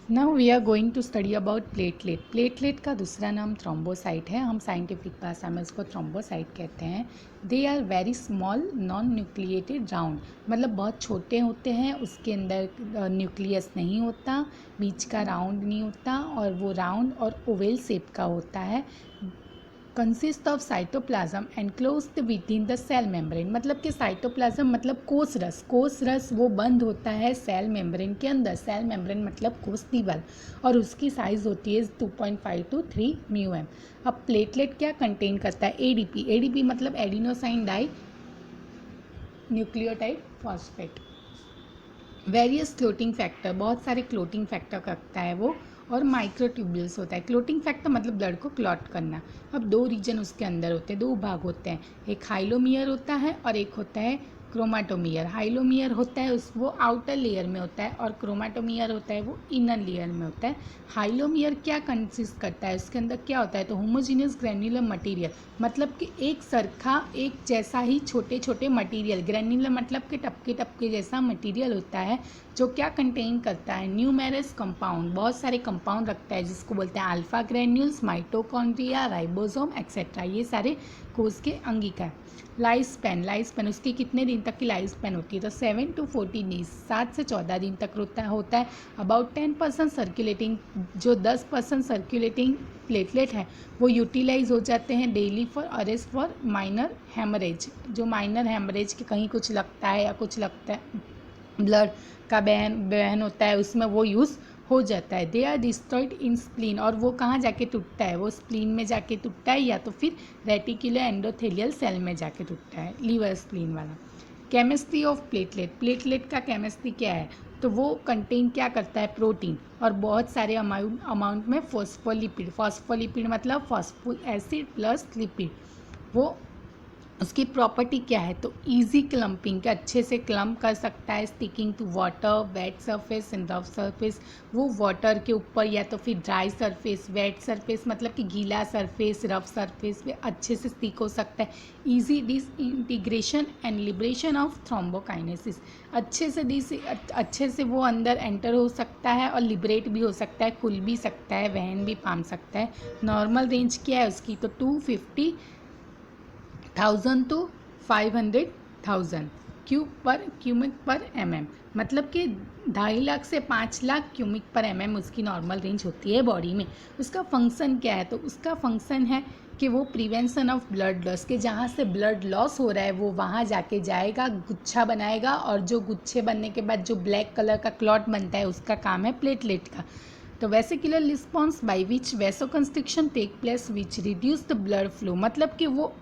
Now we are going to study about platelet. Platelet का दूसरा नाम थ्रोम्बोसाइट है। हम साइंटिफिक भाषा में इसको थ्रोम्बोसाइट कहते हैं। They are very small non nucleated round, मतलब बहुत छोटे होते हैं, उसके अंदर न्यूक्लियस नहीं होता, बीच का राउंड नहीं होता, और वो राउंड और ओवेल शेप का होता है। Consist of cytoplasm enclosed within the cell membrane, मतलब कि साइटोप्लाज्म मतलब कोश रस वो बंद होता है सेल मेम्ब्रेन के अंदर। सेल मेम्ब्रेन मतलब कोश दीवार, और उसकी साइज होती है 2.5 to 3 μm। अब प्लेटलेट क्या कंटेन करता है? एडीपी। एडीपी मतलब adenosine dinucleotide phosphate. Various clotting factor, बहुत सारे क्लोटिंग फैक्टर रखता है वो, और माइक्रोट्यूब्यूल्स होता है। क्लोटिंग फैक्टर मतलब ब्लड को क्लॉट करना। अब दो रीजन उसके अंदर होते हैं, दो भाग होते हैं, एक हाइलोमियर होता है और एक होता है क्रोमाटोमियर। हाइलोमियर होता है वो आउटर लेयर में होता है, और क्रोमाटोमियर होता है वो इनर लेयर में होता है। हाइलोमियर क्या कंसिस्ट करता है, उसके अंदर क्या होता है? तो होमोजीनियस ग्रेन्युलर मटेरियल, मतलब कि एक सरखा एक जैसा ही छोटे छोटे मटेरियल। ग्रेन्युलर मतलब कि टपके टपके जैसा मटेरियल होता है, जो क्या कंटेन करता है? न्यूमेरस कंपाउंड, बहुत सारे कंपाउंड रखता है, जिसको बोलते हैं alpha granules, mitochondria, ribosome etcetera. ये सारे कोष के अंगिका है। लाइफ स्पैन उसकी कितने दिन तक की लाइफ स्पैन होती है? तो 7 to 14 डेज, 7 से 14 दिन तक होता है। अबाउट 10% सर्कुलेटिंग, जो 10% सर्कुलेटिंग प्लेटलेट है वो यूटिलाइज हो जाते हैं daily for arrest for minor haemorrhage. जो माइनर हेमरेज के कहीं कुछ लगता है या कुछ लगता है, ब्लड का बहन होता है, उसमें वो यूज़ हो जाता है। They are destroyed in spleen, और वो कहाँ जाके टूटता है? वो स्प्लीन में जाके टूटता है, या तो फिर रेटिकुलर एंडोथेलियल सेल में जाके टूटता है, लीवर स्प्लीन वाला। Chemistry of platelet. प्लेटलेट का केमिस्ट्री क्या है? तो वो कंटेन क्या करता है? प्रोटीन, और बहुत सारे अमाउंट में फॉस्फोलिपिड। फॉस्फोलिपिड मतलब फॉस्फोरिक एसिड प्लस लिपिड। वो उसकी प्रॉपर्टी क्या है? तो इजी क्लम्पिंग, के अच्छे से क्लम्प कर सकता है। Sticking to water, wet surface and rough surface, वो वाटर के ऊपर या तो फिर ड्राई सरफेस। वेट सरफेस मतलब कि गीला सरफेस, रफ सरफेस पे अच्छे से स्टिक हो सकता है। Easy disintegration and liberation of thrombokinase, अच्छे से वो अंदर एंटर हो सकता है, और लिबरेट भी हो सकता है, खुल भी सकता है, वहन भी पाम सकता है। नॉर्मल रेंज क्या है उसकी? तो 250,000 to 500,000 क्यूबिक पर mm, मतलब कि 2.5 लाख से 5 लाख क्यूबिक पर mm उसकी नॉर्मल रेंज होती है बॉडी में। उसका फंक्शन क्या है? तो उसका फंक्शन है कि वो प्रिवेंशन ऑफ ब्लड लॉस, के जहाँ से ब्लड लॉस हो रहा है वो वहाँ जाके जाएगा, गुच्छा बनाएगा, और जो गुच्छे बनने के बाद जो ब्लैक कलर का क्लॉट बनता है उसका काम है प्लेटलेट का। तो vesicular response by which vasoconstriction take place which reduce the blood flow, मतलब कि वो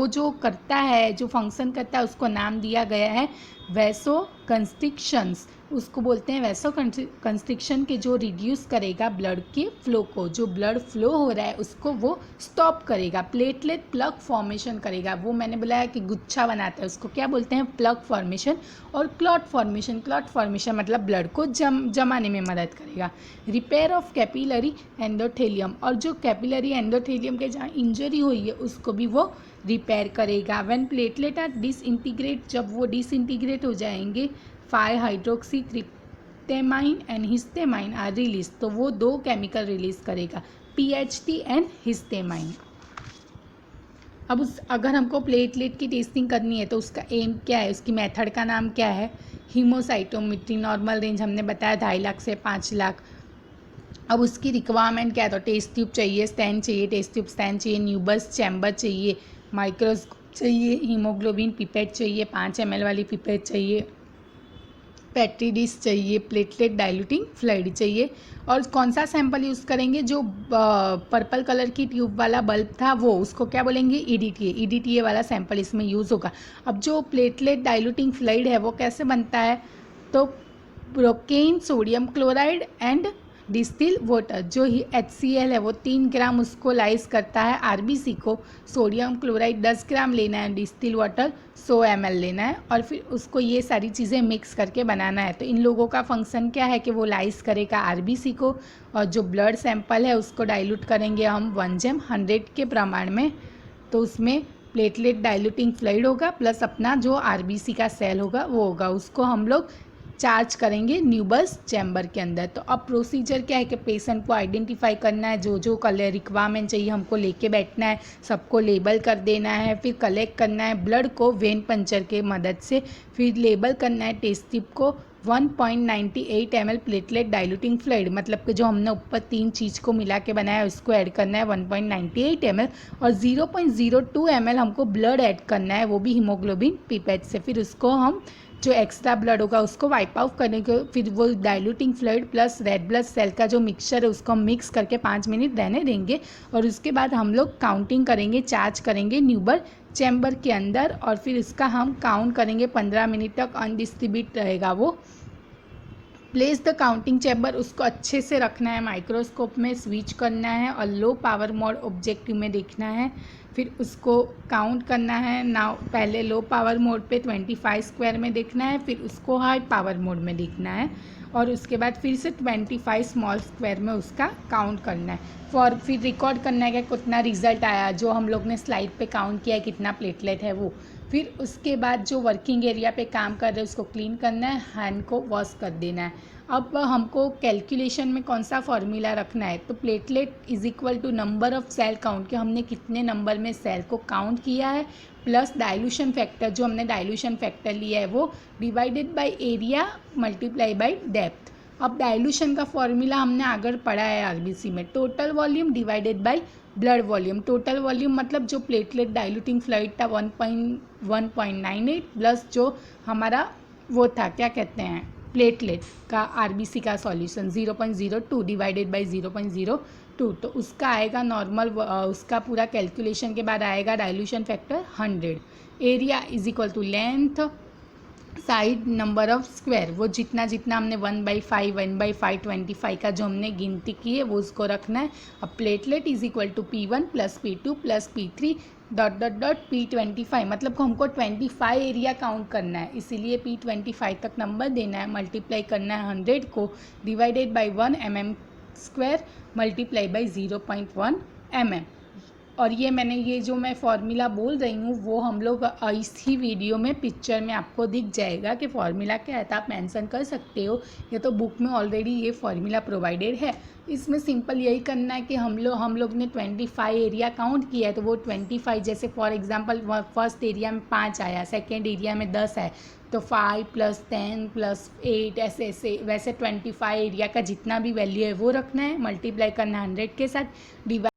जो करता है, जो फंक्शन करता है, उसको नाम दिया गया है वैसोकंस्ट्रिक्शंस। उसको बोलते हैं वैसो कंस्ट्रिक्शन, के जो रिड्यूस करेगा ब्लड के फ्लो को, जो ब्लड फ्लो हो रहा है उसको वो स्टॉप करेगा। प्लेटलेट प्लग फॉर्मेशन करेगा, वो मैंने बोला कि गुच्छा बनाता है, उसको क्या बोलते हैं? Plug formation. और क्लॉट फॉर्मेशन मतलब ब्लड को जमाने में मदद करेगा। रिपेयर ऑफ कैपिलरी एंडोथेलियम, और जो कैपिलरी एंडोथेलियम के जहाँ इंजरी हुई है उसको भी वो रिपेयर करेगा। व्हेन प्लेटलेट आर डिसइंटीग्रेट, जब वो डिसइंटीग्रेट हो जाएंगे, 5 hydroxy tryptamine and histamine are release, तो वो 2 केमिकल रिलीज करेगा, पीएचटी एंड हिस्टेमाइन। अब अगर हमको प्लेटलेट की टेस्टिंग करनी है तो उसका एम क्या है? उसकी मेथड का नाम क्या है? हीमोसाइटोमेट्री। नॉर्मल रेंज हमने बताया 2.5 लाख से 5 लाख। अब उसकी रिक्वायरमेंट क्या है? तो टेस्ट ट्यूब चाहिए, स्टैंड चाहिए, टेस्ट ट्यूब स्टैंड चाहिए, न्यूबस चैम्बर चाहिए, माइक्रोस्कोप चाहिए, हीमोग्लोबिन पिपेट चाहिए, 5 ml वाली पिपेट चाहिए, पेट्री डिश चाहिए, प्लेटलेट डाइल्यूटिंग फ्लूइड चाहिए। और कौन सा सैंपल यूज़ करेंगे? जो पर्पल कलर की ट्यूब वाला बल्ब था वो, उसको क्या बोलेंगे? ईडीटीए वाला सैंपल इसमें यूज़ होगा। अब जो प्लेटलेट डाइल्यूटिंग फ्लूइड है वो कैसे बनता है? तो procaine, sodium chloride and distil water, जो ही HCl है वो 3 ग्राम उसको लाइज करता है आरबीसी को। सोडियम क्लोराइड 10 ग्राम लेना है, डिस्टिल वाटर 100 ml लेना है, और फिर उसको ये सारी चीज़ें मिक्स करके बनाना है। तो इन लोगों का फंक्शन क्या है? कि वो लाइज करेगा आरबीसी को, और जो ब्लड सैंपल है उसको डाइल्यूट करेंगे हम 1:100 के प्रमाण में। तो उसमें प्लेटलेट डाइल्यूटिंग फ्लूइड होगा प्लस अपना जो आरबीसी का सेल होगा वो होगा, उसको हम लोग चार्ज करेंगे न्यूबस चैम्बर के अंदर। तो अब प्रोसीजर क्या है कि पेशेंट को आइडेंटिफाई करना है, जो जो कलर रिक्वायरमेंट चाहिए हमको लेके बैठना है, सबको लेबल कर देना है, फिर कलेक्ट करना है ब्लड को वेन पंचर के मदद से, फिर लेबल करना है टेस्ट ट्यूब को 1.98 ml प्लेटलेट डाइल्यूटिंग फ्लूइड, मतलब कि जो हमने ऊपर 3 चीज़ को मिला के बनाया है उसको ऐड करना है 1.98 ml, और 0.02 ml हमको ब्लड ऐड करना है, वो भी हीमोग्लोबिन पिपेट से। फिर उसको हम जो एक्स्ट्रा ब्लड होगा उसको वाइप आउट करने के, फिर वो diluting fluid plus red blood cell का जो मिक्सचर है उसको हम मिक्स करके 5 मिनट रहने देंगे, और उसके बाद हम लोग काउंटिंग करेंगे, चार्ज करेंगे न्यूबल चैम्बर के अंदर, और फिर इसका हम काउंट करेंगे 15 मिनट तक अनडिस्ट्रीब्यूट रहेगा वो। प्लेस द काउंटिंग चैम्बर, उसको अच्छे से रखना है, माइक्रोस्कोप में स्विच करना है और लो पावर मोड ऑब्जेक्टिव में देखना है, फिर उसको काउंट करना है। नाउ पहले लो पावर मोड पे 25 स्क्वायर में देखना है, फिर उसको हाई पावर मोड में देखना है, और उसके बाद फिर से 25 स्मॉल स्क्वायर में उसका काउंट करना है। फिर रिकॉर्ड करना है कि कितना रिजल्ट आया, जो हम लोग ने स्लाइड पे काउंट किया है कितना प्लेटलेट है वो। फिर उसके बाद जो वर्किंग एरिया पे काम कर रहे हैं उसको क्लीन करना है, हैंड को वॉश कर देना है। अब हमको कैलकुलेशन में कौन सा फॉर्मूला रखना है, तो platelet is equal to number of cell count, कि हमने कितने नंबर में सेल को काउंट किया है, प्लस डाइल्यूशन फैक्टर, जो हमने डाइल्यूशन फैक्टर लिया है वो, divided by area multiply by depth. अब डाइल्यूशन का फॉर्मूला हमने आगे पढ़ा है आरबीसी में, total volume divided by blood volume. Total volume मतलब जो प्लेटलेट डाइल्यूटिंग फ्लूइड था 1.98 प्लस जो हमारा वो था क्या कहते हैं प्लेटलेट का आरबीसी का सॉल्यूशन 0.02 डिवाइडेड बाय 0.02, तो उसका आएगा नॉर्मल, उसका पूरा कैलकुलेशन के बाद आएगा dilution factor 100। Area is equal to length side number of square, वो जितना जितना हमने 1/5 1/5 25 का जो हमने गिनती की है वो उसको रखना है। अब platelet is equal to P1 plus P2 plus P3 dot dot dot P25, मतलब को हमको 25 एरिया काउंट करना है, इसीलिए P25 तक नंबर देना है, मल्टीप्लाई करना है 100 को divided by 1 mm square multiply by 0.1 mm। और ये मैंने ये जो मैं फॉर्मूला बोल रही हूँ वो हम लोग इसी वीडियो में पिक्चर में आपको दिख जाएगा कि फॉर्मूला क्या है, तो आप मेंशन कर सकते हो, ये तो बुक में ऑलरेडी ये फॉर्मूला प्रोवाइडेड है। इसमें सिंपल यही करना है कि हम लोग ने 25 एरिया काउंट किया है, तो वो 25 जैसे फॉर एग्जांपल फर्स्ट एरिया में 5 आया, सेकेंड एरिया में 10 है, तो 5 + 10 + 8 ऐसे ऐसे वैसे 25 एरिया का जितना भी वैल्यू है वो रखना है, मल्टीप्लाई करना है 100 के साथ, डिवाइड